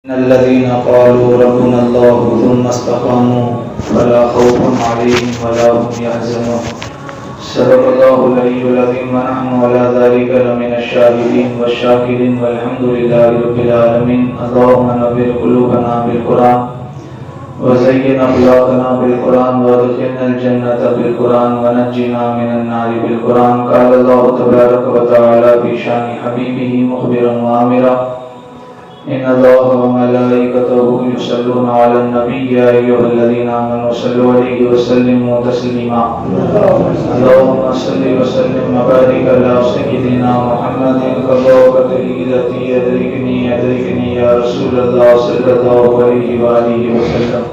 الذين قالوا ربنا الله ثم استقاموا فلا خوف عليهم ولا هم يحزنون. صدق الله العلي العظيم ونحن على ذلك لمن الشاهدين والشاكرين والحمد لله رب العالمين. اللهم نور قلوبنا بالقرآن وزين أخلاقنا بالقرآن وادخلنا الجنة بالقرآن ونجنا من النار بالقرآن. قال الله تبارك وتعالى في شان حبيبه مخبرا وآمرا إن الله وملائكته يصلون على النبي يا أيها الذين آمنوا صلوا عليه وسلموا تسليما. اللهم صل وسلم وبارك على سيدنا محمد كالروحة التي يدركني يا رسول الله صلى الله عليه وآله وسلم.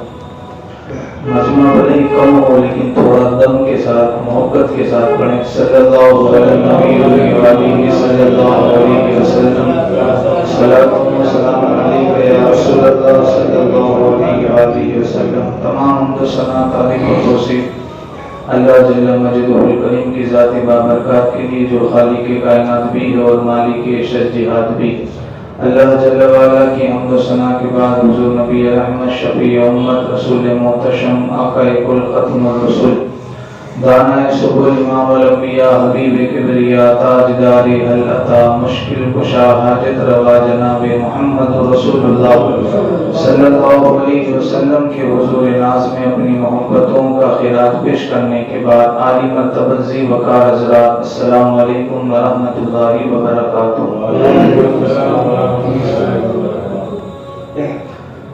مجمع بڑی کم ہو لیکن تھوڑا دم کے ساتھ محبت کے ساتھ پڑھیں. صلی اللہ علیہ وسلم. صلاۃ و سلام علیک یا رسول اللہ صلی اللہ علیہ وسلم. تمام حمد و ثنا تعریف و توصیف اللہ جل مجدہ الکریم کی ذات بابرکات کے لیے جو خالق کائنات بھی اور مالک شجہات بھی. اللہ جل وعلا کی حمد و ثنا کے بعد حضور نبی رحمت شفیع امت رسول محتشم آقا کل ختم الرسول دانا سبل امام الانبیاء حبیب کبریا تاجدار حل عطا مشکل کشا حاجت روا جناب محمد رسول اللہ صلی اللہ علیہ وسلم کے حضور ناز میں اپنی محبتوں کا خیرات پیش کرنے کے بعد عالی مرتبہ ذی وقار حضرات السلام علیکم ورحمۃ اللہ وبرکاتہ.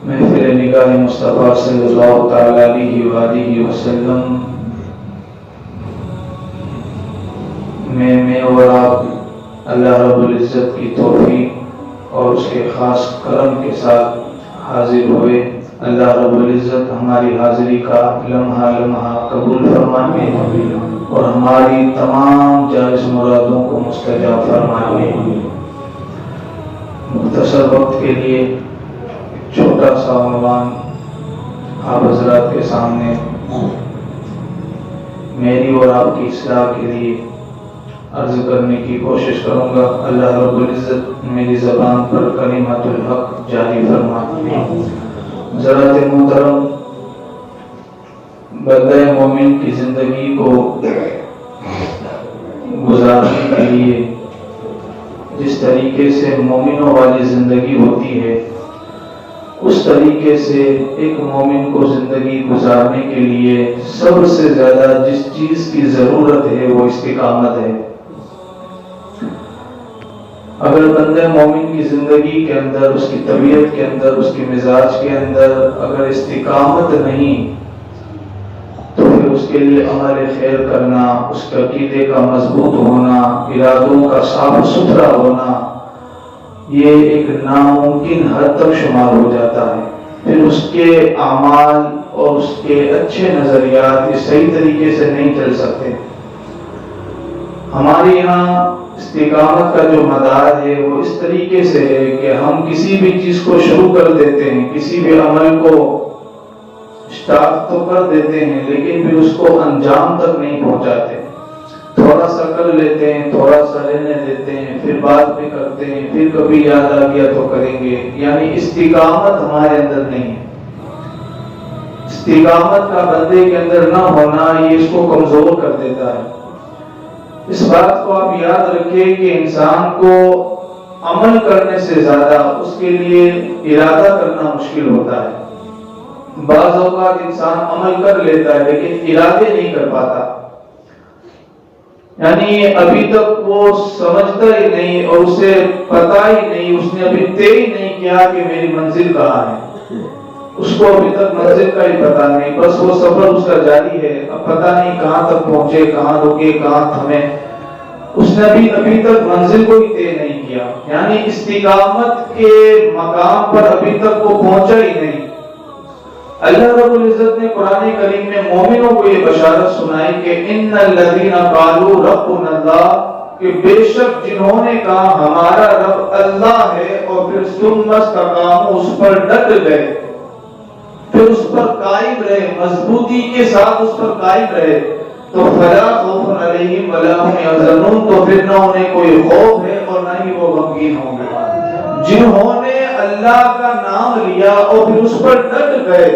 محفل نگاہ مصطفیٰ صلی اللہ تعالی علیہ وآلہ وسلم میں اور آپ اللہ رب العزت کی توفیق اور اس کے خاص کرم کے ساتھ حاضر ہوئے. اللہ رب العزت ہماری حاضری کا لمحہ لمحہ قبول فرمائے اور ہماری تمام جائز مرادوں کو مستجاب فرمائے. مختصر وقت کے لیے چھوٹا سا عنوان آپ حضرات کے سامنے میری اور آپ کی اصلاح کے لیے عرض کرنے کی کوشش کروں گا. اللہ رب العزت میری زبان پر کلمۃ الحق جاری فرمائے. حضرات محترم، بندہ مومن کی زندگی کو گزارنے کے لیے جس طریقے سے مومنوں والی زندگی ہوتی ہے اس طریقے سے ایک مومن کو زندگی گزارنے کے لیے سب سے زیادہ جس چیز کی ضرورت ہے وہ استقامت ہے. اگر بندہ مومن کی زندگی کے اندر، اس کی طبیعت کے اندر، اس کے مزاج کے اندر اگر استقامت نہیں تو پھر اس کے لیے عمل خیر کرنا، اس کے عقیدے کا مضبوط ہونا، ارادوں کا صاف ستھرا ہونا یہ ایک ناممکن حد تک شمار ہو جاتا ہے. پھر اس کے اعمال اور اس کے اچھے نظریات یہ صحیح طریقے سے نہیں چل سکتے. ہمارے یہاں استقامت کا جو مدار ہے وہ اس طریقے سے ہے کہ ہم کسی بھی چیز کو شروع کر دیتے ہیں، کسی بھی عمل کو سٹارٹ تو کر دیتے ہیں لیکن پھر اس کو انجام تک نہیں پہنچاتے. تھوڑا سا کر لیتے ہیں، تھوڑا سا لینے دیتے ہیں، پھر بعد میں کرتے ہیں، پھر کبھی یاد آ گیا تو کریں گے. یعنی استقامت ہمارے اندر نہیں ہے. استقامت کا بندے کے اندر نہ ہونا یہ اس کو کمزور کر دیتا ہے. اس بات کو آپ یاد رکھیں کہ انسان کو عمل کرنے سے زیادہ اس کے لیے ارادہ کرنا مشکل ہوتا ہے. بعض اوقات انسان عمل کر لیتا ہے لیکن ارادے نہیں کر پاتا. یعنی ابھی تک وہ سمجھتا ہی نہیں اور اسے پتا ہی نہیں، اس نے ابھی طے ہی نہیں کیا کہ میری منزل کہاں ہے. اس کو ابھی تک منزل کا ہی پتا نہیں، بس وہ سفر اس کا جاری ہے. اب پتا نہیں کہاں تک پہنچے، کہاں رکے، کہاں تھمے. اس نے ابھی تک منزل کو ہی طے نہیں کیا. یعنی استقامت کے مقام پر ابھی تک وہ پہنچا ہی نہیں. اللہ رب العزت نے قرآن کریم میں مومنوں کو یہ بشارت سنائی کہ ان الذین قالوا ربنا اللہ، کہ بے شک جنہوں نے کہا ہمارا رب اللہ ہے اور پھر ثم استقاموا، اس پر ڈٹ گئے، پھر اس پر قائم رہے، مضبوطی کے ساتھ اس پر قائم رہے، تو فلا خوف علیہم ولا هم یحزنون، تو پھر نہ انہیں کوئی خوف ہے اور نہ ہی وہ غمگین ہوں گے. جنہوں نے اللہ کا نام لیا اور پھر اس پر ڈٹ گئے،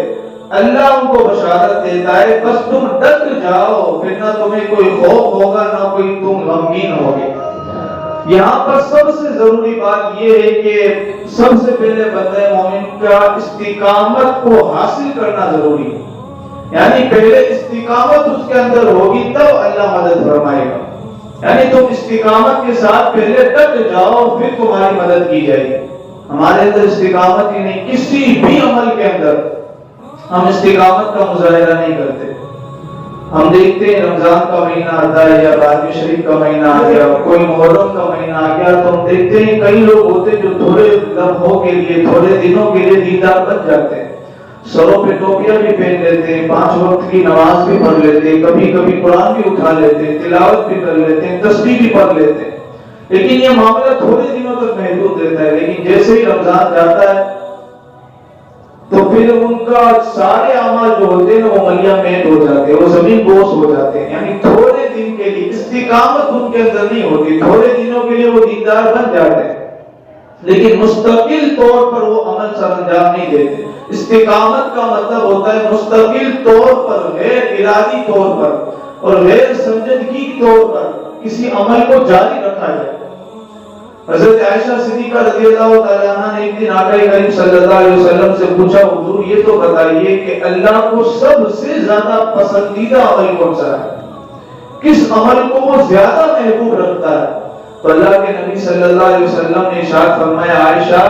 اللہ ان کو بشارت دیتا ہے بس تم ڈٹ جاؤ، پھر نہ تمہیں کوئی خوف ہوگا نہ کوئی تم غمگین ہوگے۔ یہاں پر سب سے ضروری بات یہ ہے کہ سب سے پہلے بندہ مومن کا استقامت کو حاصل کرنا ضروری ہے، یعنی پہلے استقامت اس کے اندر ہوگی تب اللہ مدد فرمائے گا، یعنی تم استقامت کے ساتھ پہلے ڈٹ جاؤ پھر تمہاری مدد کی جائے گی۔ ہمارے اندر استقامت ہی نہیں، کسی بھی عمل کے اندر ہم استقامت کا مظاہرہ نہیں کرتے۔ ہم دیکھتے ہیں رمضان کا مہینہ آتا ہے یا بارہویں شریف کا مہینہ آ گیا، کوئی محرم کا مہینہ آ گیا، تو ہم دیکھتے ہیں کئی لوگ ہوتے ہیں جو تھوڑے لمحوں کے لیے، تھوڑے دنوں کے لیے دیندار بن جاتے ہیں، سروں پہ ٹوپیاں بھی پہن لیتے ہیں، 5 وقت کی نماز بھی پڑھ لیتے ہیں، کبھی کبھی قرآن بھی اٹھا لیتے ہیں، تلاوت بھی کر لیتے ہیں، تسبیح بھی پڑھ لیتے ہیں، لیکن یہ معاملہ تھوڑے دنوں تک محدود رہتا ہے۔ لیکن جیسے ہی رمضان جاتا ہے تو پھر ان کا سارے اعمال جو ہوتے ہیں وہ ملیہ میٹ ہو جاتے ہیں، وہ زمین بوس ہو جاتے ہیں، یعنی تھوڑے دن کے لیے استقامت ان کے اندر نہیں ہوتی، تھوڑے دنوں کے لیے وہ دیندار بن جاتے ہیں لیکن مستقل طور پر وہ عمل سر انجام نہیں دیتے۔ استقامت کا مطلب ہوتا ہے مستقل طور پر، غیر ارادی طور پر اور غیر سنجیدگی طور پر کسی عمل کو جاری رکھا جائے۔ حضرت عائشہ صدیقہ رضی اللہ تعالیٰ عنہ نے ایک دن آقا کریم صلی اللہ علیہ وسلم سے پوچھا، حضور یہ تو بتائیے کہ اللہ کو سب سے زیادہ پسندیدہ عمل کون سا ہے، کس عمل کو وہ زیادہ محبوب رکھتا ہے؟ تو اللہ کے نبی صلی اللہ علیہ وسلم نے ارشاد فرمایا، عائشہ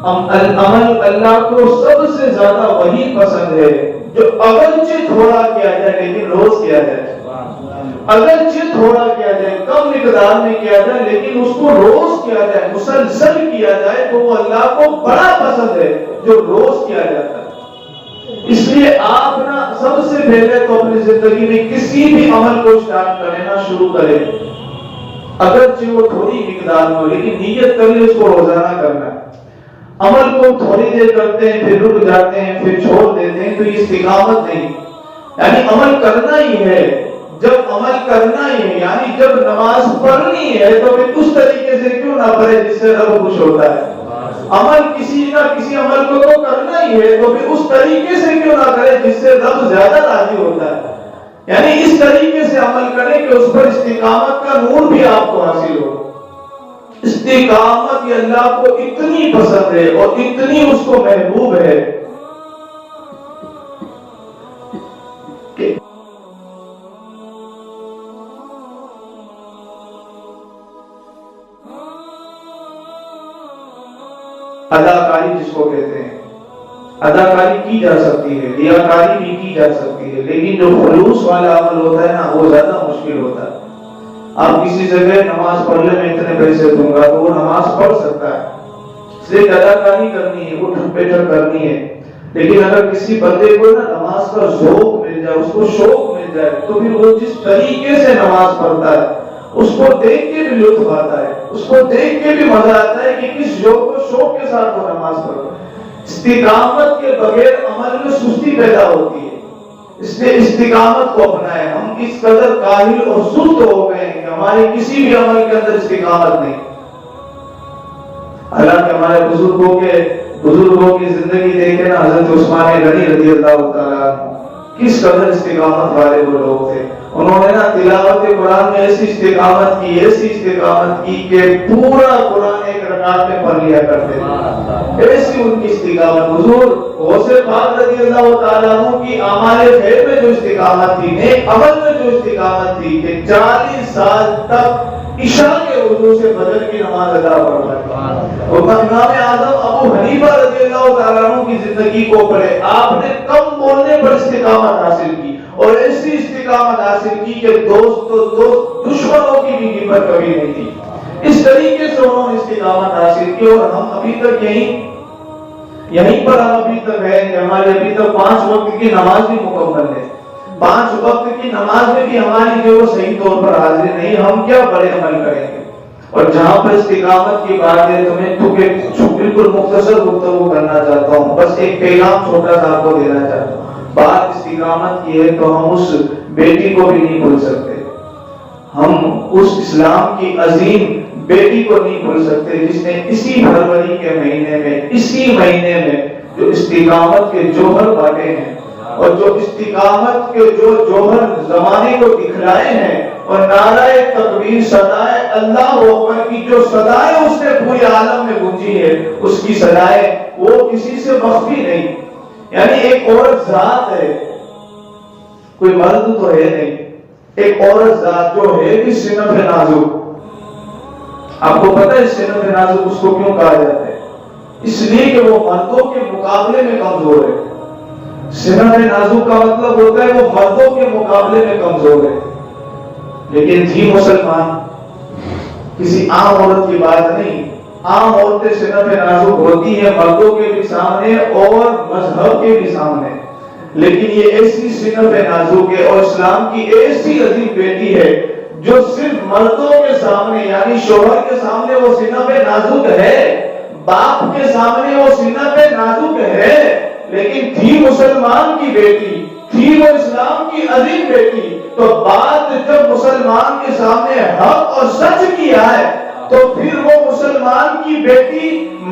عمل اللہ کو سب سے زیادہ وہی پسند ہے جو اگرچہ تھوڑا کیا جائے لیکن روز کیا جائے، اگرچہ تھوڑا کیا جائے، کم مقدار میں کیا جائے لیکن اس کو روز کیا جائے، مسلسل کیا جائے، تو وہ اللہ کو بڑا پسند ہے جو روز کیا جاتا ہے۔ اس لیے آپ نا سب سے پہلے تو اپنی زندگی میں کسی بھی عمل کو سٹارٹ کریں نا شروع کریں، اگرچہ وہ تھوڑی مقدار میں ہو لیکن نیت کر لیں اس کو روزانہ کرنا ہے۔ عمل کو تھوڑی دیر کرتے ہیں پھر رک جاتے ہیں پھر چھوڑ دیتے ہیں تو یہ استقامت نہیں، یعنی عمل کرنا ہی ہے، جب عمل کرنا ہی ہے یعنی جب نماز پڑھنی ہے تو پھر اس طریقے سے کیوں نہ پڑھے جس سے رب خوش ہوتا ہے۔ عمل کسی نہ کسی عمل کو تو کرنا ہی ہے تو پھر اس طریقے سے کیوں نہ کرے جس سے رب زیادہ راضی ہوتا ہے، یعنی اس طریقے سے عمل کریں کہ اس پر استقامت کا نور بھی آپ کو حاصل ہو۔ استقامت یہ اللہ کو اتنی پسند ہے اور اتنی اس کو محبوب ہے کہ اداکاری جس کو کہتے ہیں، اداکاری کی جا سکتی ہے، ریاکاری بھی کی جا سکتی ہے، لیکن جو خلوص والا عمل ہوتا ہے نا وہ زیادہ مشکل ہوتا ہے۔ آپ کسی جگہ نماز پڑھ لے میں اتنے پیسے دوں گا تو وہ نماز پڑھ سکتا ہے، اس لیے اداکاری کرنی ہے، اٹھ بیٹھ کرنی ہے، لیکن اگر کسی بندے کو نا نماز کا ذوق مل جائے، اس کو شوق مل جائے تو پھر وہ جس طریقے سے نماز پڑھتا ہے اس کو دیکھ کے بھی لطف آتا ہے، اس کو دیکھ کے بھی مزہ آتا ہے کہ کس شوق کے ساتھ وہ نماز پڑھتا ہے۔ استقامت کے بغیر عمل میں سستی پیدا ہوتی ہے، اس نے استقامت کو اپنائے۔ ہم اس قدر کاہل اور سست ہو گئے ہیں کہ ہمارے کسی بھی عمل کے اندر استقامت نہیں۔ حالانکہ ہمارے بزرگوں کی زندگی دیکھے نا، حضرت عثمان غنی رضی اللہ تعالیٰ کس قدر استقامت والے وہ لوگ تھے۔ انہوں نے نا تلاوت قرآن میں ایسی استقامت کی کہ پورا قرآن ایک رکعت میں پڑھ لیا کرتے تھے، ایسی ان کی استقامت۔ حضور غوث پاک رضی اللہ تعالیٰ عنہ کی اعمال خیر میں جو استقامت تھی، نیک عمل میں جو استقامت تھی کہ 40 سال تک عشاء کے وضو سے فجر کی نماز ادا فرمائی۔ اور امام اعظم ابو حنیفہ رضی اللہ تعالیٰ عنہ کی زندگی کو پڑھے، آپ نے کم بولنے پر استقامت حاصل کی اور ایسی استقامت حاصل کی کہ دشمنوں کی بھی ہمت کبھی نہیں تھی۔ اس طریقے سے انہوں نے استقامت حاصل کی اور ہم ابھی تک یہیں پر ہم ابھی تک ہیں کہ ہمارے ابھی تک 5 وقت کی نماز بھی مکمل ہے، 5 وقت کی نماز میں بھی ہماری جو صحیح طور پر حاضر نہیں، ہم کیا بڑے عمل کریں گے۔ اور جہاں پر استقامت کی بات ہے تو میں بالکل مختصر گفتگو کرنا چاہتا ہوں، بس ایک پیغام چھوٹا سا آپ کو دینا چاہتا ہوں۔ بات استقامت کی ہے تو ہم اس بیٹی کو بھی نہیں بھول سکتے، ہم اس اسلام کی عظیم بیٹی کو نہیں بھول سکتے جس نے اسی فروری کے مہینے میں، اسی مہینے میں جو استقامت کے جوہر بانٹے ہیں اور جو استقامت کے جو جوہر زمانے کو دکھلائے ہیں، اور نعرہ تکبیر صدائے اللہ اکبر کی جو صدائے اس نے پورے عالم میں گونجی ہے، اس کی صدائے وہ کسی سے مخفی نہیں. یعنی ایک عورت ذات ہے، کوئی مرد تو ہے نہیں، ایک عورت ذات جو ہے کہ صنف نازک. آپ کو پتہ ہے صنف نازک اس کو کیوں کہا جاتا ہے؟ اس لیے کہ وہ مردوں کے مقابلے میں کمزور ہے. صنف نازک کا مطلب ہوتا ہے وہ مردوں کے مقابلے میں کمزور ہے. لیکن تھی مسلمان، کسی عام عورت کی بات نہیں. عام عورتیں صنف نازک ہوتی ہیں مردوں کے بھی سامنے اور مذہب کے بھی سامنے، لیکن یہ ایسی صنف نازک ہے اور اسلام کی ایسی عظیم بیٹی ہے جو صرف مردوں کے سامنے یعنی شوہر کے سامنے وہ صنف نازک ہے، باپ کے سامنے وہ صنف نازک ہے، لیکن تھی مسلمان کی بیٹی، تھی وہ اسلام کی عظیم بیٹی. تو بات جب مسلمان کے سامنے حق اور سچ کی آئے تو پھر وہ مسلمان کی بیٹی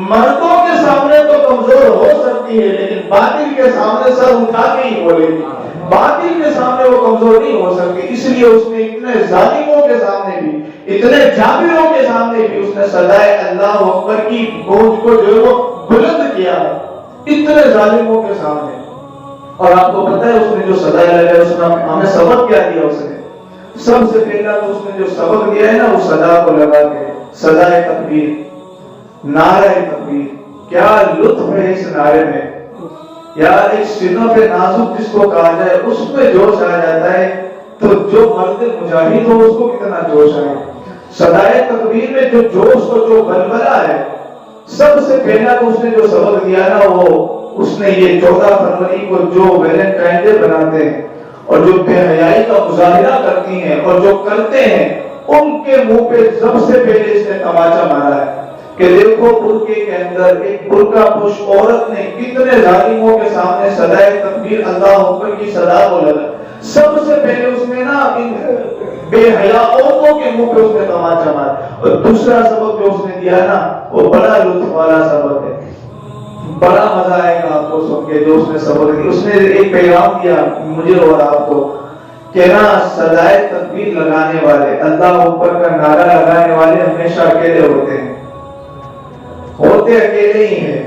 مردوں کے سامنے تو کمزور ہو سکتی ہے، لیکن باطل کے سامنے سر اٹھا کے ہی بولے گی. باطل کے سامنے وہ کمزور نہیں ہو سکتی. اس لیے اس نے اتنے ظالموں کے سامنے بھی، اتنے جابروں کے سامنے بھی اس نے صدائے اللہ اکبر کی گونج کو جو ہے وہ بلند کیا، اتنے ظالموں کے سامنے. اور آپ کو پتہ ہے اس نے جو صدائے لگائی اس نے ہمیں سبق کیا دیا؟ اس نے سب سے پہلا تو اس نے جو سبق دیا ہے نا وہ صدا کو لگا کے صدائے تکبیر، نعرہ تکبیر. کیا لطف ہے اس نعرے میں یار. ایک صنف نازک جس کو کہا جائے اس میں جوش آ جاتا ہے تو جو مرد مجاہد ہو اس کو کتنا جوش آئے. صدائے تکبیر میں جو جوش اور جو بلبلہ ہے، سب سے پہلا تو اس نے جو سبق دیا نا وہ اس نے یہ 14 فروری کو جو ویلنٹائن ڈے بناتے ہیں اور جو بے حیائی کا مظاہرہ کرتی ہیں اور جو کرتے ہیں ان کے منہ پہ سب سے پہلے اس نے تماچا مارا ہے کہ دیکھو برقعے کے اندر ایک برقع پوش عورت نے کتنے ظالموں کے سامنے صدائے تکبیر اللہ اکبر کی صدا کو لگا. سب سے پہلے اس نے نا ان بے حیا عورتوں کے منہ پہ اس نے تماچا مارا. اور دوسرا سبق جو اس نے دیا نا وہ بڑا لطف والا سبق ہے، بڑا مزہ آئے گا آپ کو سن کے. جو اس نے سبق دیا اس نے ایک پیغام دیا مجھے اور آپ کو کہ نا صدائے تکبیر لگانے والے، اللہ اکبر کا نعرہ لگانے والے ہمیشہ اکیلے ہوتے ہیں، ہوتے اکیلے ہی ہیں.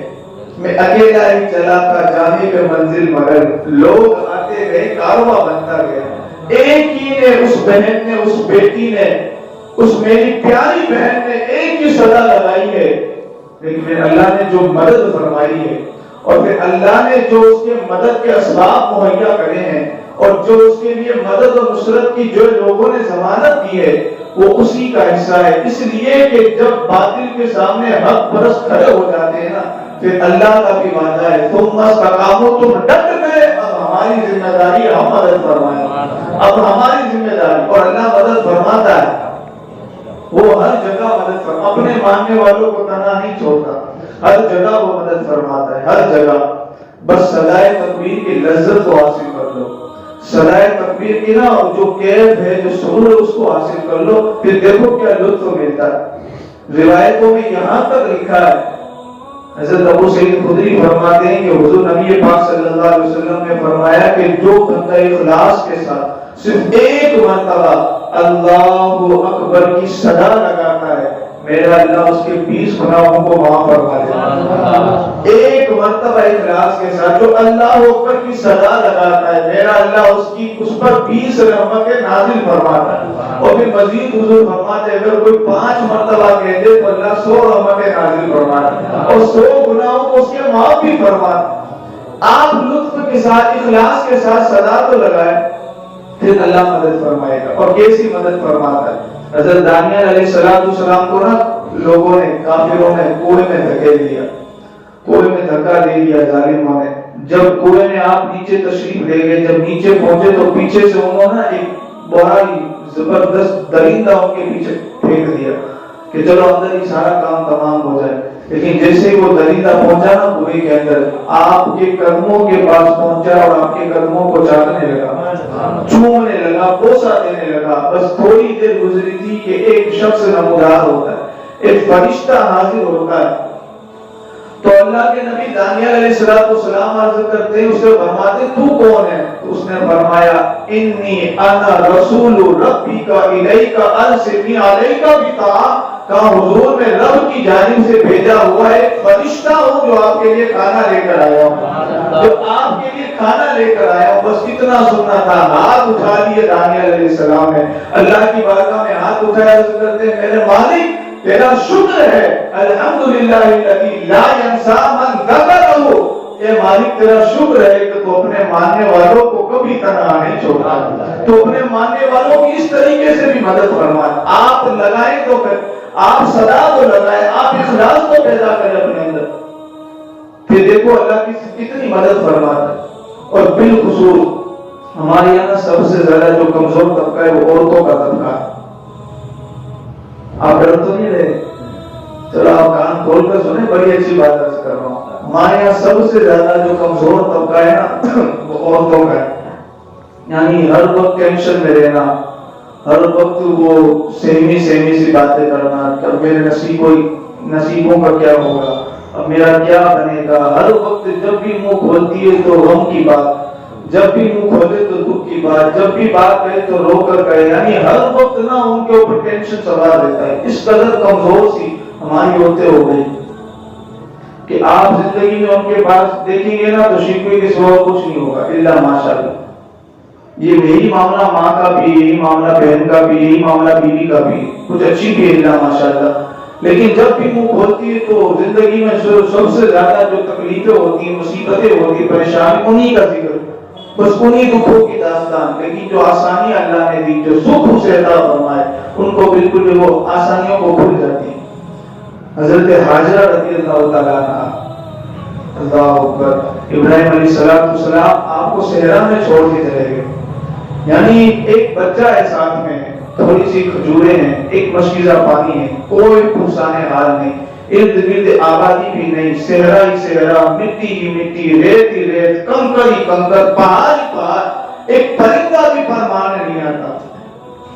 میں اکیلا ہی چلا تھا جانے پہ منزل مگر لوگ آتے گئے کارواں بنتا گیا. ایک ہی نے اس بہن نے اس بیٹی نے اس میری پیاری بہن نے ایک ہی صدا لگائی ہے، لیکن پھر اللہ نے جو مدد فرمائی ہے اور پھر اللہ نے جو اس کے مدد کے اسباب مہیا کرے ہیں اور جو اس کے لیے مدد اور نصرت کی جو لوگوں نے ضمانت دی ہے وہ اسی کا حصہ ہے. اس لیے کہ جب باطل کے سامنے حق پرست کھڑے ہو جاتے ہیں نا پھر اللہ کا بھی وعدہ ہے تم استقامو، تم ڈٹ گئے، اب ہماری ذمہ داری ہم مدد فرمائیں، اب ہماری ذمہ داری. اور اللہ مدد فرماتا ہے، وہ ہر جگہ مدد فرماتا، اپنے ماننے والوں کو تنہا نہیں چھوڑتا، ہر جگہ وہ مدد فرماتا ہے، ہر جگہ. بس صدائے تکبیر کی لذت کو حاصل کر لو، صدائے تکبیر کی نا جو کیف ہے جو سرور ہے اس کو حاصل کر لو، پھر دیکھو کیا لطف ملتا ہے. روایتوں میں یہاں تک لکھا ہے، حضرت ابو سعید خدری فرماتے ہیں کہ حضور نبی پاک صلی اللہ علیہ وسلم نے فرمایا کہ جو بندہ اخلاص کے ساتھ صرف ایک مرتبہ اللہ اکبر کی صدا لگاتا ہے میرا اللہ اس کے 20 گناہوں کو معاف فرما دیتا ہے. ایک مرتبہ اخلاص کے ساتھ جو اللہ اکبر کی صدا لگاتا ہے میرا اللہ اس پر 20 رحمتیں نازل فرماتا ہے. اور پھر مزید حضور فرماتے ہیں اگر کوئی 5 مرتبہ کہہ دے تو اللہ 100 رحمتیں نازل فرماتا ہے اور 100 گناہوں کو اس کے معاف بھی فرماتا ہے. آپ لطف کے ساتھ اخلاص کے ساتھ صدا تو لگائیں پھر اللہ مدد فرمائے گا. اور کیسی مدد فرماتا ہے؟ حضرت دانیال علیہ السلام کو نا لوگوں نے کافروں نے کنویں میں دھکیل دیا، کنویں میں دھکا دے دیا ظالموں نے. جب کنویں میں آپ نیچے تشریف لے گئے، جب نیچے پہنچے تو پیچھے سے انہوں نے ایک بڑا ہی زبردست درندہ ان کے پیچھے پھینک دیا کہ چلو اندر ہی سارا کام تمام ہو جائے. لیکن جیسے ہی وہ درندہ پہنچا نا کنویں کے اندر آپ کے قدموں کے پاس پہنچا اور آپ کے قدموں کو چاٹنے لگا، چومنے لگا، بوسہ دینے لگا. بس تھوڑی دیر گزری تھی کہ ایک شخص نمودار ہوتا ہے، ایک فرشتہ حاضر ہوتا ہے تو اللہ کے نبی دانیال علیہ السلام عرض کرتے ہیں، اسے فرماتے تو کون ہے؟ تو اس نے فرمایا انی انا رسول ربک الیک ارسلنی علیک بطعام، کہا حضور میں رب کی جانب سے بھیجا ہوا ایک فرشتہ ہوں جو آپ کے لیے کھانا لے کر آیا ہوں، جو آپ کے لیے کھانا لے کر آیا ہوں۔ بس اتنا سننا تھا، ہاتھ اٹھا لیے دانیال علیہ السلام نے، اللہ کی بارگاہ میں ہاتھ اٹھایا، عرض کرتے ہیں میرے مالک تیرا شکر ہے، الحمدللہ الذی لا ینسا من ذکرہ، اے مالک تیرا شکر ہے کہ تو اپنے ماننے والوں کو کبھی تنہا نہیں چھوڑا، تو اپنے ماننے والوں کی اس طریقے سے بھی مدد فرمائے، آپ لگائیں تو پھر آپ صدا تو لگائیں، آپ اخلاص تو پیدا کریں اپنے اندر، پھر دیکھو اللہ کی کتنی مدد فرماتا ہے۔ اور بالخصوص ہمارے یہاں سب سے زیادہ جو کمزور طبقہ ہے وہ عورتوں کا طبقہ ہے۔ آپ ڈر تو نہیں رہے؟ چلو آپ کان کھول کر سنیں، بڑی اچھی بات عرض کر رہا ہوں۔ ہمارے یہاں سب سے زیادہ جو کمزور طبقہ ہے نا وہ عورتوں کا ہے، یعنی ہر وقت ٹینشن میں رہنا، ہر وقت وہ سہمی سی باتیں کرنا، اب میرے نصیبوں کا کیا ہوگا، اب میرا کیا بنے گا، ہر وقت جب بھی منہ کھولتی ہے تو غم کی بات، جب بھی منہ کھولے تو دکھ کی بات، جب بھی بات کہے تو رو کر کہے، یعنی ہر وقت نہ ان کے اوپر ٹینشن سوار رہتا ہے۔ اس قدر کمزور سی ہماری عورتیں ہو گئی کہ آپ زندگی میں ان کے پاس دیکھیں گے نا تو شکوے کے سوا کچھ نہیں ہوگا الا ماشاءاللہ۔ یہ یہی معاملہ ماں کا بھی، یہی معاملہ بہن کا بھی، یہی معاملہ بیوی کا بھی، کچھ اچھی بھی ہے الا ماشاءاللہ، لیکن جب بھی منہ کھولتی ہے تو زندگی میں سب سے زیادہ جو تکلیفیں ہوتی ہیں، مصیبتیں ہوتی ہیں، پریشانی، انہی کا ذکر، بس انہی دکھوں کی داستان۔ لیکن جو آسانی اللہ نے دی، جو سکھ اسے عطا فرمائے، ان کو بالکل وہ آسانیوں کو بھول جاتی ہیں۔ حضرت حاجرہ رضی اللہ تعالیٰ عنہ، اللہ اکبر، ابراہیم علیہ السلام آپ کو صحرا میں چھوڑ کے چلے گئے، یعنی ایک بچہ ہے ساتھ میں، تھوڑی سی کھجوریں ہیں، ایک مشکیزہ پانی ہے، کوئی پرسانے حال نہیں، ارد گرد آبادی بھی نہیں، صحرا ہی صحرا، مٹی ہی مٹی، ریت ہی ریت، کنکر ہی کنکر، پہاڑ ہی پہاڑ، ایک پرندہ بھی فرمانے نہیں آتا۔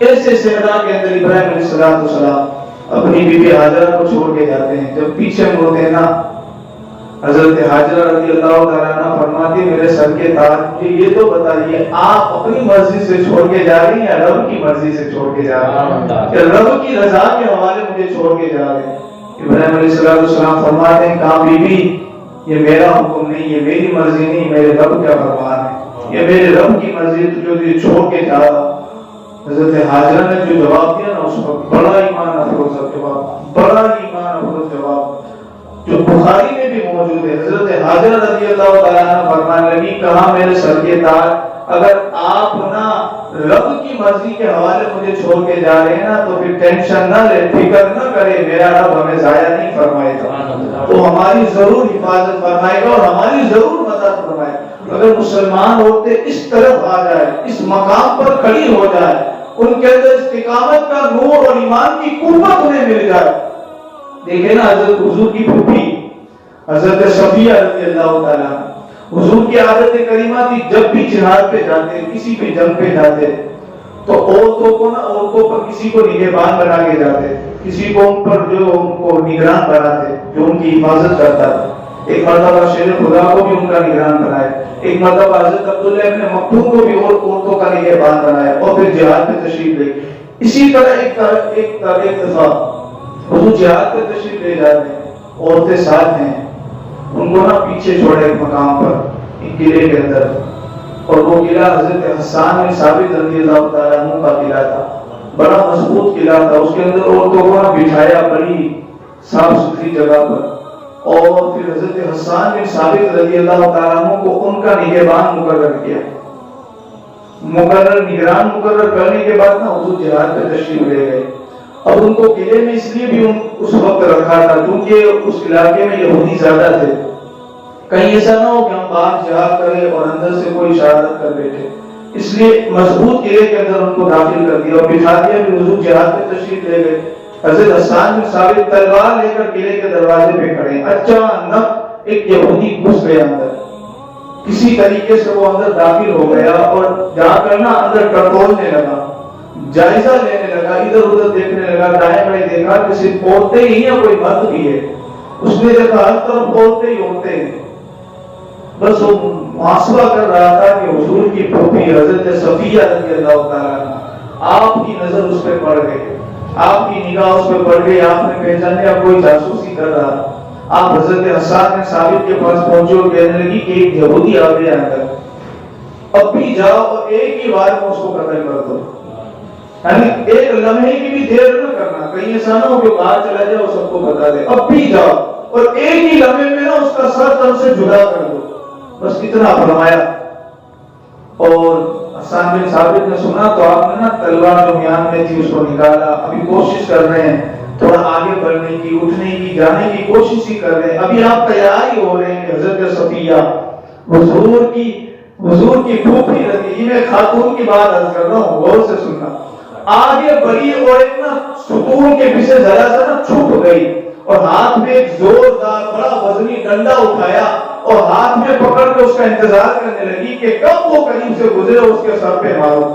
ایسے صحرا کے اندر ابراہیم علیہ السلام اپنی بیوی حاجرہ کو چھوڑ کے جاتے ہیں۔ جب پیچھے مڑتے ہیں نا، حضرت حاجرہ رضی اللہ تعالیٰ عنہ فرماتی میرے سر کے تاج، مجھے یہ تو بتائیے آپ اپنی مرضی سے چھوڑ کے جا رہی ہیں یا رب کی مرضی سے چھوڑ کے جا رہی ہیں، یا رب کی رضا کے حوالے مجھے چھوڑ کے جا رہے ہیں؟ ابراہیم علیہ السلام فرماتے ہیں کہا بیوی یہ میرا حکم نہیں، یہ میری مرضی نہیں، میرے رب کا فرمان ہے، یہ میرے رب کی مرضی جو یہ چھوڑ کے جا رہا۔ حضرت حاجرہ نے جو جواب دیا نا اس وقت، بڑا ایمان افروز جواب، بڑا ایمان افروز جواب، جو بخاری میں بھی موجود ہے۔ حضرت حاجرہ رضی اللہ تعالیٰ عنہ فرمانے لگی کہا میرے سر کے تاج، اگر آپ نا رب کی مرضی کے حوالے مجھے چھوڑ کے جا رہے ہیں نا تو پھر ٹینشن نہ لے، فکر نہ کرے، میرا رب ہمیں ضائع نہیں فرمائے گا، وہ ہماری ضرور حفاظت فرمائے گا اور ہماری ضرور مدد فرمائے گا۔ اگر مسلمان عورتیں اس طرف آ جائے، اس مقام پر کھڑی ہو جائے، ان کے اندر استقامت کا نور اور ایمان کی قوت انہیں مل جائے۔ دیکھیں نا حضرت حضور کی پھوپھی حضرت صفیہ رضی اللہ تعالیٰ، حضور کی عادت کریمہ تھی جب بھی جہاد پہ جاتے، کسی بھی جنگ پہ جاتے تو عورتوں کو نا، عورتوں پر کسی کو نگہبان بنا کے جاتے، کسی کو ان پر جو ان کو نگران بناتے، جو ان کی حفاظت کرتا تھا۔ ایک مرتبہ شیر خدا کو بھی ان کا نگران بنائے، ایک مرتبہ حضرت عبداللہ ابن مکتوم کو بھی عورتوں کا نگہبان بنایا اور پھر جہاد پہ تشریف لے۔ اسی طرح ایک دفعہ حضور جہاد پہ تشریف لے جاتے ہیں، عورتیں ساتھ ہیں، ان کو نا پیچھے چھوڑے ایک مقام پر، ایک قلعے کے اندر، اور وہ قلعہ حضرت حسان بن ثابت رضی اللہ تعالیٰ عنہ کا قلعہ تھا، بڑا مضبوط قلعہ تھا، اس کے اندر عورتوں کو نا بٹھایا بڑی صاف ستھری جگہ پر، اور پھر حضرت حسان بن ثابت رضی اللہ تعالیٰ عنہ کو ان کا نگہبان مقرر کیا۔ نگران مقرر کرنے کے بعد نا حضور جہاد پہ تشریف لے گئے۔ اب ان کو قلعے میں اس لیے بھی اس وقت رکھا تھا کیونکہ اس علاقے میں یہودی زیادہ تھے، کہیں ایسا نہ ہو کہ ہم باہر جہاد کریں اور اندر سے کوئی شہادت کر بیٹھے، اس لیے مضبوط قلعے کے اندر ان کو داخل کر دیا اور بٹھا دیا۔ پھر حضور جہاد پہ تشریف لے گئے، حضرت حسان بن ثابت تلوار لے کر قلعے کے دروازے پہ کھڑے، اچانک ایک یہودی گھس گیا اندر، کسی طریقے سے وہ اندر داخل ہو گیا اور جا کر نا اندر ٹٹولنے لگا، جائزہ لینے لگا، ادھر ادھر دیکھنے لگا، دائیں بائیں دیکھا کہ صرف عورتیں ہی ہیں، کوئی مرد بھی ہے؟ اس نے دیکھا ہر طرف عورتیں ہی عورتیں ہیں۔ بس وہ محاسبہ کر رہا تھا کہ حضور کی پھوپھی حضرت صفیہ رضی اللہ تعالیٰ عنہ، آپ کی نظر اس پہ پڑ گئی، آپ کی نگاہ اس پہ پڑ گئی، آپ نے پہچانے اب کوئی جاسوسی کر رہا۔ آپ حضرت حسان بن ثابت کے پاس پہنچے اور کہنے لگی کہ ایک یہودی آ گیا اندر، اب بھی جاؤ اور ایک ہی بار میں اس کو قتل کر دو، یعنی ایک لمحے کی بھی دیر نہ کرنا، کہیں ایسا نہ ہو کہ باہر چلا جائے اور سب کو بتا دے، اب بھی جاؤ اور ایک ہی لمحے میں نا اس کا سر تن سے جدا کر دو، بس اتنا فرمایا۔ اور حسان بن ثابت نے سنا تو آپ نے نا تلوار جو میان میں تھی اس کو نکالا، ابھی کوشش کر رہے ہیں تھوڑا آگے بڑھنے کی، اٹھنے کی، جانے کی کوشش ہی کر رہے ہیں، ابھی آپ تیار ہی ہو رہے ہیں کہ حضرت صفیہ حضور کی پھوپھی رضی، میں خاتون کی بات عرض کر رہا ہوں، غور سے سننا، آگے بڑھی اور ایک نا ستون کے پیچھے ذرا سا نا چھپ گئی اور ہاتھ میں ایک زوردار بڑا وزنی ڈنڈا اٹھایا اور ہاتھ میں پکڑ کے اس کا انتظار کرنے لگی کہ کب وہ قریب سے گزرے اس کے سر پہ مارو۔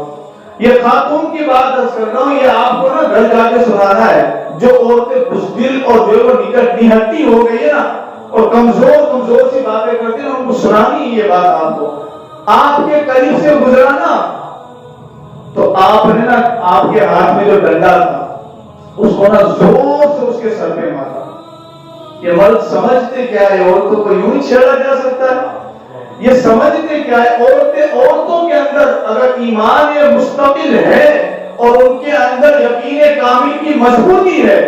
یہ خاتون کی بات عرض کر رہا ہوں، یہ آپ کو نا گھر جا کے سنانا ہے۔ جو عورتیں بزدل اور جو وہ نہتی ہو گئی ہے نا اور کمزور سی باتیں کرتی ہیں، ان کو سنانی یہ بات آپ کو۔ آپ کے قریب سے گزرا نا تو آپ نے نا آپ کے ہاتھ میں جو ڈنڈا تھا اس کو نا زور سے اس کے سر پہ مارا۔ یہ مرد سمجھتے کیا ہے؟ عورتوں کو یوں ہی چھیڑا جا سکتا ہے؟ یہ سمجھتے کیا ہے؟ عورتوں کے اندر اگر ایمان مستقل ہے اور ان کے اندر یقین کامل کی مضبوطی ہے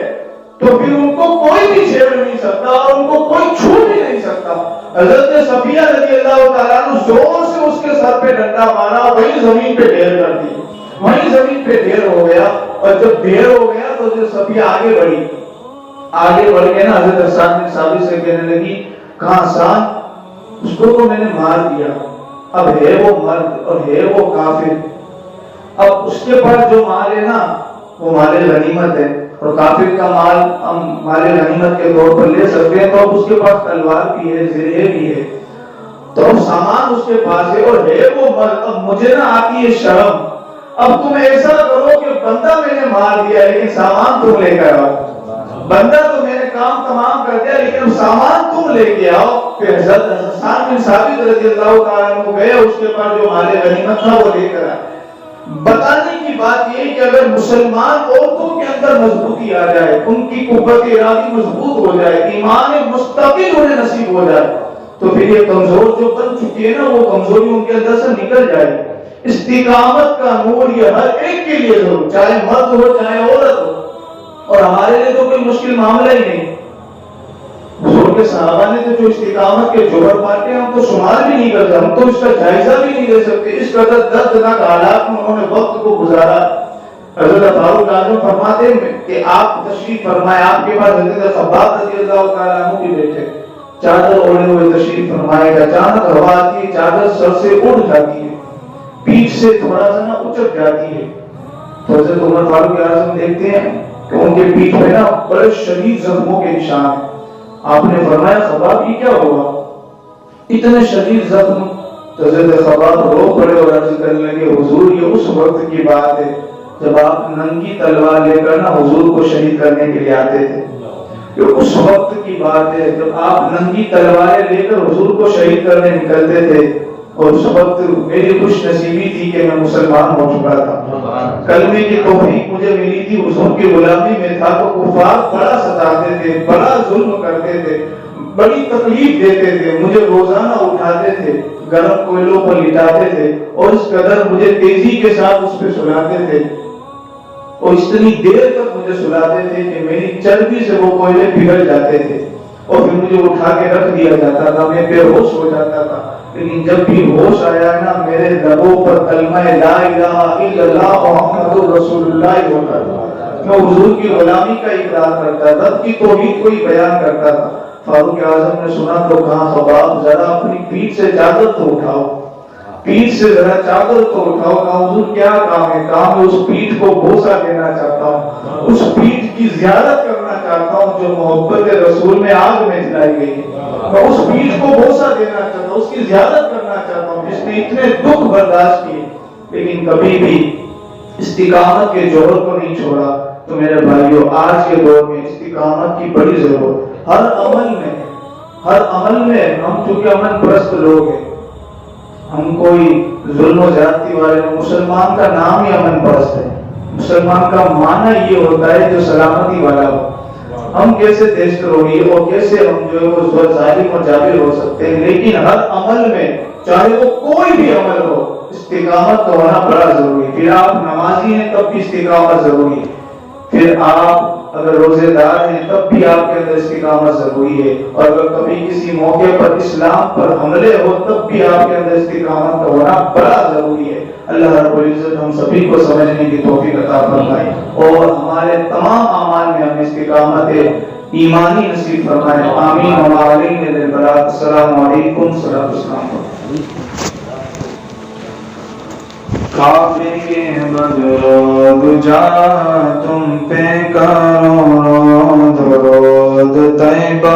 تو پھر ان کو کوئی بھی چھیڑ نہیں سکتا اور ان کو کوئی چھو بھی نہیں سکتا۔ حضرت صفیہ رضی اللہ تعالیٰ عنہ زور سے اس کے سر پہ ڈنڈا مارا، وہی زمین پہ ڈھیر کر دی، وہی زمین پہ ڈھیر ہو گیا۔ اور جب ڈھیر ہو گیا تو حضرت صفیہ آگے بڑھی، آگے بڑھ کے نا حضرت حسان بن ثابت سے کہنے لگی، کہاں حسان، اس کو تو میں نے مار دیا، اب ہے وہ مرد اور ہے وہ کافر، اب اس کے پاس جو مال ہے نا وہ مال غنیمت ہے اور کافر کا مال ہم مال غنیمت کے طور پر لے سکتے ہیں، تو اب اس کے پاس تلوار بھی ہے، زرہ بھی ہے، تو اب سامان اس کے پاس ہے اور ہے وہ مرد۔ اب مجھے نہ آتی ہے شرم، اب تم ایسا کرو کہ بندہ میں نے مار دیا لیکن سامان تم لے کر آؤ، بندہ تو میں نے کام تمام کر دیا لیکن سامان تم لے کے آؤ۔ پھر حضرت حسان بن ثابت رضی اللہ تعالیٰ عنہ گئے، اس کے پاس جو مال غنیمت تھا وہ لے کر آئے۔ بتانے کی بات یہ کہ اگر مسلمان عورتوں کے اندر مضبوطی آ جائے، ان کی قوت ارادی مضبوط ہو جائے، ایمان مستقل انہیں نصیب ہو جائے، تو پھر یہ کمزور جو بن چکی ہے نا وہ کمزوری ان کے اندر سے نکل جائے۔ استقامت کا نور یہ ہر ایک کے لیے ضرور، چاہے مرد ہو چاہے عورت ہو، اور ہمارے لیے تو کوئی مشکل معاملہ ہی نہیں۔ حضور کے صحابہ نے تو جو استقامت کے جوہر بانٹے ہم تو شمار بھی نہیں کرتے، ہم تو اس کا جائزہ بھی نہیں لے سکتے، اس قدر دردناک حالات میں انہوں نے وقت کو گزارا۔ حضرت فاروق اعظم فرماتے ہیں کہ آپ تشریف فرمائے، آپ کے پاس حضرت خباب رضی اللہ تعالیٰ عنہ بھی بیٹھے، چادر اوڑھے ہوئے تشریف فرمائے، اچانک ہوا آتی ہے، چادر سر سے اڑ جاتی ہے، پیٹھ سے تھوڑا سا نہ اچک جاتی ہے، تو حضرت عمر فاروق اعظم دیکھتے ہیں کہ ان کے پیٹھ میں نا بڑے شدید زخموں کے نشان ہیں۔ آپ نے فرمایا خباب یہ کیا ہوا، اتنے شدید زخم؟ تو حضرت خباب رو پڑے اور عرض کرنے لگے، حضور یہ اس وقت کی بات ہے جب آپ ننگی تلوار لے کر نا حضور کو شہید کرنے کے لیے آتے تھے، یہ اس وقت کی بات ہے جب آپ ننگی تلواریں لے کر حضور کو شہید کرنے نکلتے تھے، اور اس وقت میری خوش نصیبی تھی کہ میں مسلمان ہو چکا تھا، کلمے کی توفیق مجھے ملی تھی، حضور کی غلامی میں تھا تو کفار بڑا ستاتے تھے، بڑا ظلم کرتے تھے، بڑی تکلیف دیتے تھے، مجھے روزانہ اٹھاتے تھے، گرم کوئلوں پر لٹاتے تھے اور اس قدر مجھے تیزی کے ساتھ اس پہ سلاتے تھے اور اتنی دیر تک مجھے سلاتے تھے کہ میری چربی سے وہ کوئلے پگھل جاتے تھے اور پھر مجھے اٹھا کے رکھ دیا جاتا تھا، میں بے ہوش ہو جاتا تھا، لیکن جب بھی ہوش آیا نا میرے لبوں پر کلمہ لا الہ الا اللہ محمد رسول اللہ ہوتا تھا، میں حضور کی غلامی کا اقرار کرتا تھا، رب کی توحید کو ہی بیان کرتا تھا۔ فاروق اعظم نے سنا تو کہا خباب ذرا اپنی پیٹھ سے چادر تو اٹھاؤ، پیٹھ سے ذرا چادر تو اٹھاؤ۔ کہا حضور کیا کام ہے؟ کہا میں اس پیٹھ کو بوسہ دینا چاہتا ہوں، اس پیٹھ کی زیارت کرنا چاہتا ہوں جو محبت رسول میں آگ میں جلائی گئی ہے، میں اس پیٹھ کو بوسہ دینا چاہتا ہوں، اس کی زیارت کرنا چاہتا ہوں جس نے اتنے دکھ برداشت کیے لیکن کبھی بھی استقامت کے جوہر کو نہیں چھوڑا، تو میرے بھائیوں آج کے دور میں استقامت کی بڑی ضرورت ہر عمل میں ہم چونکہ امن پرست لوگ ہیں، ہم کوئی ظلم و زیادتی والے، مسلمان کا نام ہی امن پرست ہے، مسلمان کا معنی یہ ہوتا ہے جو سلامتی والا ہو۔ ہم کیسے دیش دروہی اور کیسے ہم جو ہے وہ ظالم اور جابر ہو سکتے ہیں، لیکن ہر عمل میں چاہے وہ کوئی بھی عمل ہو استقامت تو ہونا بڑا ضروری ہے۔ پھر آپ نمازی ہیں تب بھی استقامت ضروری ہے، پھر آپ اگر روزے دار ہیں تب بھی آپ کے اندر استقامت ضروری ہے، اور اگر کبھی کسی موقع پر اسلام پر حملے ہو تب بھی آپ کے اندر استقامت کا ہونا بڑا ضروری ہے۔ اللہ رب العزت ہم سبھی کو سمجھنے کی توفیق عطا فرمائے اور ہمارے تمام اعمال میں ہمیں استقامت ایمانی نصیب فرمائے، آمین و آمین للبلاغ۔ السلام علیکم صلی اللہ علیہ وسلم۔ کعبے بدرود جا تم پہ کرو درود طیبہ